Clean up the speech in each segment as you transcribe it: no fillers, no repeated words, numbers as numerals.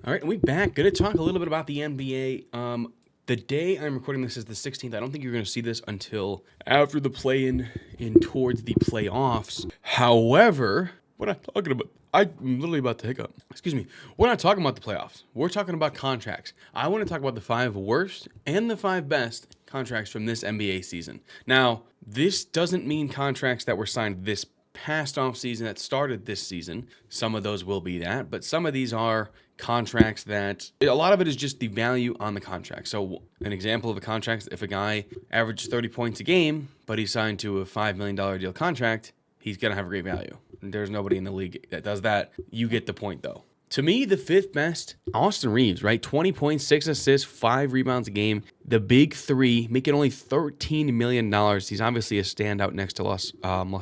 All right, and we back. Going to talk a little bit about the NBA. The day I'm recording this is the 16th. I don't think you're going to see this until after the play-in towards the playoffs. However, we're not talking about. I'm literally about to hiccup. Excuse me. We're not talking about the playoffs. We're talking about contracts. I want to talk about the 5 worst and the 5 best contracts from this NBA season. Now, this doesn't mean contracts that were signed this past offseason that started this season. Some of those will be that, but some of these are contracts that a lot of it is just the value on the contract. So an example of a contract, if a guy averages 30 points a game, but he's signed to a $5 million deal contract, he's going to have a great value. There's nobody in the league that does that. You get the point though. To me, the 5th best, Austin Reeves, right? 20 points, 6 assists, 5 rebounds a game. The big 3, making only $13 million. He's obviously a standout next to Los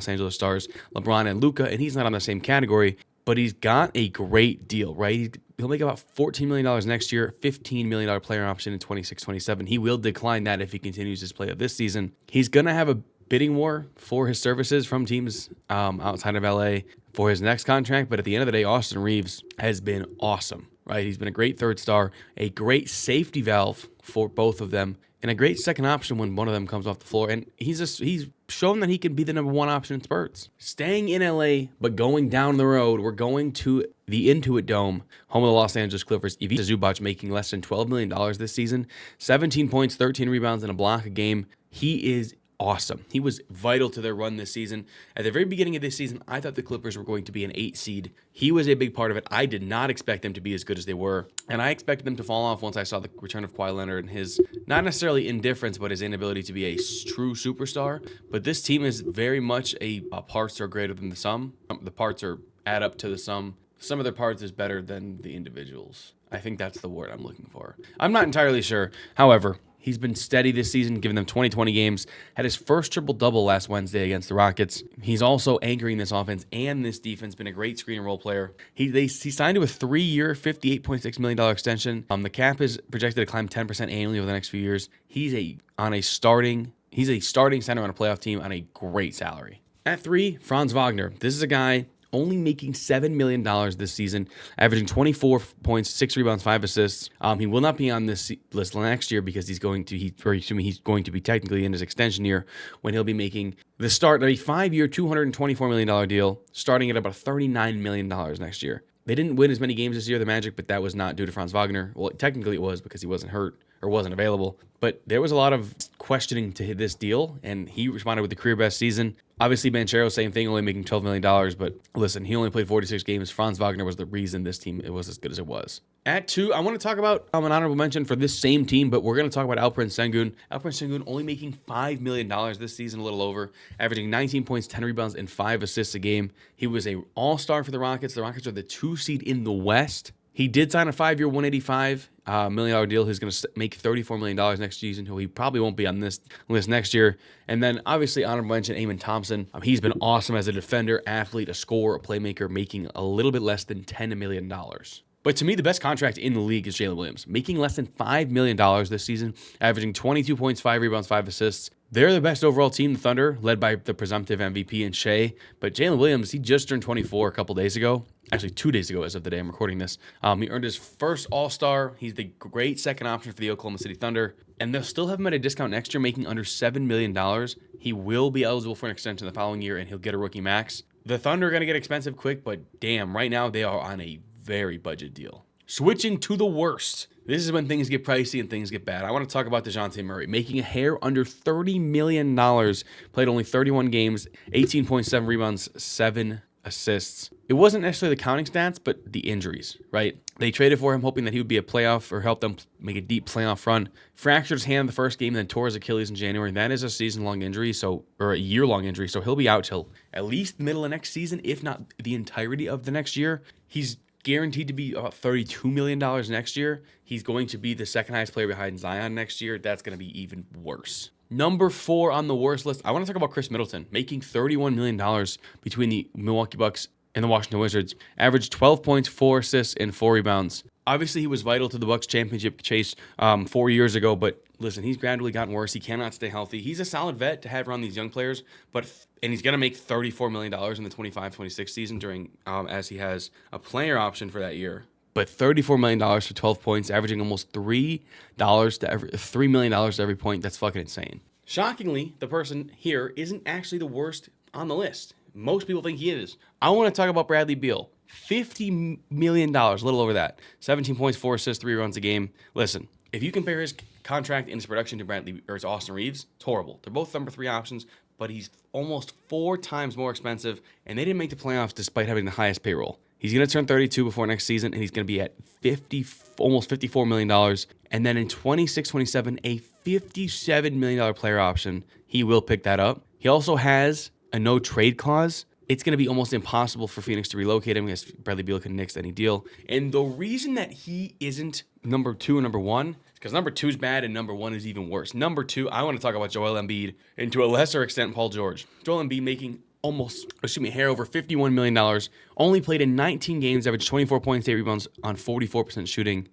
Angeles Stars, LeBron and Luka, and he's not on the same category, but he's got a great deal, right? He'll make about $14 million next year, $15 million player option in 26-27. He will decline that if he continues his play of this season. He's going to have a bidding war for his services from teams outside of LA for his next contract. But at the end of the day, Austin Reeves has been awesome, right? He's been a great third star, a great safety valve for both of them, and a great second option when one of them comes off the floor. And he's shown that he can be the number 1 option in spurts. Staying in LA, but going down the road, we're going to the Intuit Dome, home of the Los Angeles Clippers. Ivica Zubac making less than $12 million this season, 17 points, 13 rebounds, and a block a game. He is awesome. He was vital to their run this season. At the very beginning of this season, I thought the Clippers were going to be an 8 seed. He was a big part of it. I did not expect them to be as good as they were, and I expected them to fall off once I saw the return of Kawhi Leonard and his, not necessarily indifference, but his inability to be a true superstar. But this team is very much a parts are greater than the sum. The parts are add up to the sum. Some of their parts is better than the individuals. I think that's the word I'm looking for. I'm not entirely sure. However, he's been steady this season, giving them 20 games. Had his first triple-double last Wednesday against the Rockets. He's also anchoring this offense and this defense, been a great screen and roll player. He signed to a 3-year, $58.6 million extension. The cap is projected to climb 10% annually over the next few years. He's a starting center on a playoff team on a great salary. At 3, Franz Wagner. This is a guy only making $7 million this season, averaging 24 points, 6 rebounds, 5 assists. He will not be on this list next year because he's going to be technically in his extension year when he'll be making the start of a 5-year, $224 million deal, starting at about $39 million next year. They didn't win as many games this year, the Magic, but that was not due to Franz Wagner. Well, technically it was because he wasn't hurt or wasn't available. But there was a lot of questioning to this deal, and he responded with the career best season. Obviously, Banchero, same thing, only making $12 million. But listen, he only played 46 games. Franz Wagner was the reason this team was as good as it was. At 2, I want to talk about an honorable mention for this same team, but we're going to talk about Alperen Sengun. Alperen Sengun only making $5 million this season, a little over, averaging 19 points, 10 rebounds, and 5 assists a game. He was an all-star for the Rockets. The Rockets are the 2 seed in the West. He did sign a 5-year, $185 million deal. He's going to make $34 million next season. He probably won't be on this list next year. And then, obviously, honorable mention, Amen Thompson. He's been awesome as a defender, athlete, a scorer, a playmaker, making a little bit less than $10 million. But to me, the best contract in the league is Jalen Williams, making less than $5 million this season, averaging 22 points, 5 rebounds, 5 assists. They're the best overall team, the Thunder, led by the presumptive MVP in Shea. But Jalen Williams, he just turned 24 a couple days ago. Actually, 2 days ago as of the day I'm recording this. He earned his first All-Star. He's the great second option for the Oklahoma City Thunder. And they'll still have him at a discount next year, making under $7 million. He will be eligible for an extension the following year, and he'll get a rookie max. The Thunder are going to get expensive quick, but damn, right now they are on a very budget deal. Switching to the worst. This is when things get pricey and things get bad. I want to talk about DeJounte Murray, making a hair under $30 million, played only 31 games, 18.7 rebounds, 7 assists. It wasn't necessarily the counting stats, but the injuries, right? They traded for him hoping that he would be a playoff or help them make a deep playoff run. Fractured his hand in the first game, then tore his Achilles in January. That is a season-long injury, or a year-long injury, so he'll be out till at least the middle of next season, if not the entirety of the next year. He's guaranteed to be about $32 million next year. He's going to be the second highest player behind Zion next year. That's going to be even worse. Number 4 on the worst list, I want to talk about Chris Middleton, making $31 million between the Milwaukee Bucks and the Washington Wizards. Averaged 12 points, 4 assists, and 4 rebounds. Obviously, he was vital to the Bucks championship chase 4 years ago, but listen, he's gradually gotten worse. He cannot stay healthy. He's a solid vet to have around these young players, and he's going to make $34 million in the 25-26 season as he has a player option for that year. But $34 million for 12 points, averaging almost $3 million to every point. That's fucking insane. Shockingly, the person here isn't actually the worst on the list. Most people think he is. I want to talk about Bradley Beal. $50 million, a little over that. 17 points, 4 assists, 3 runs a game. Listen, if you compare his contract and his production to Austin Reeves, it's horrible. They're both number 3 options, but he's almost 4 times more expensive, and they didn't make the playoffs despite having the highest payroll. He's going to turn 32 before next season, and he's going to be at almost $54 million. And then in 26-27, a $57 million player option. He will pick that up. He also has a no trade clause. It's going to be almost impossible for Phoenix to relocate him because Bradley Beal can nix any deal. And the reason that he isn't number 2 and number 1 is because number 2 is bad and number 1 is even worse. Number 2, I want to talk about Joel Embiid and to a lesser extent Paul George. Joel Embiid making hair over $51 million. Only played in 19 games, averaged 24 points, 8 rebounds on 44% shooting.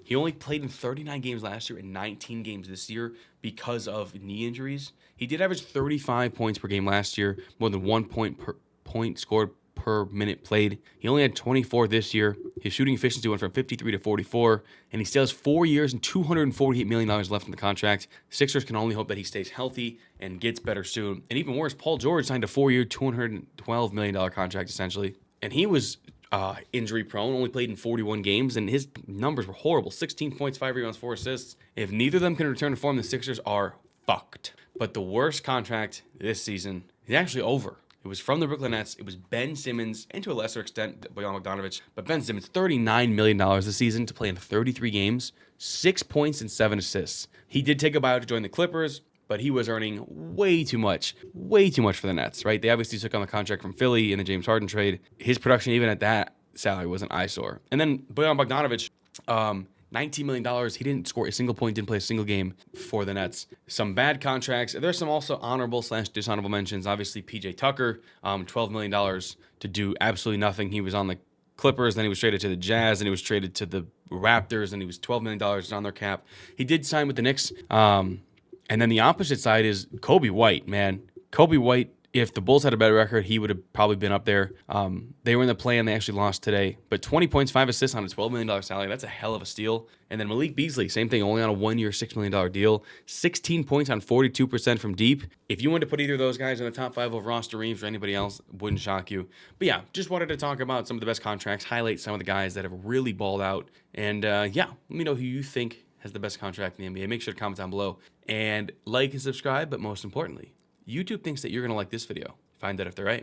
He only played in 39 games last year and 19 games this year because of knee injuries. He did average 35 points per game last year, more than 1 point per point scored per minute played. He only had 24 this year. His shooting efficiency went from 53 to 44, and he still has 4 years and $248 million left in the contract. Sixers can only hope that he stays healthy and gets better soon. And even worse, Paul George signed a 4-year, $212 million contract, essentially. And he was injury prone, only played in 41 games, and his numbers were horrible. 16 points, 5 rebounds, 4 assists. If neither of them can return to form, the Sixers are fucked. But the worst contract this season is actually over. It was from the Brooklyn Nets. It was Ben Simmons, and to a lesser extent, Bojan Bogdanovic. But Ben Simmons, $39 million this season to play in 33 games, 6 points and 7 assists. He did take a buyout to join the Clippers, but he was earning way too much for the Nets, right? They obviously took on the contract from Philly in the James Harden trade. His production, even at that salary, was an eyesore. And then Bojan Bogdanovic, $19 million. He didn't score a single point, didn't play a single game for the Nets. Some bad contracts. There's some also honorable/dishonorable mentions. Obviously, PJ Tucker, $12 million to do absolutely nothing. He was on the Clippers, then he was traded to the Jazz, and he was traded to the Raptors, and he was $12 million on their cap. He did sign with the Knicks. And then the opposite side is Kobe White, man. Kobe White, if the Bulls had a better record, he would have probably been up there. They were in the play and they actually lost today. But 20 points, 5 assists on a $12 million salary. That's a hell of a steal. And then Malik Beasley, same thing, only on a 1-year, $6 million deal. 16 points on 42% from deep. If you wanted to put either of those guys in the top 5 over Austin Reeves or anybody else, wouldn't shock you. But yeah, just wanted to talk about some of the best contracts, highlight some of the guys that have really balled out. And yeah, let me know who you think has the best contract in the NBA. Make sure to comment down below. And like and subscribe, but most importantly, YouTube thinks that you're going to like this video. Find out if they're right.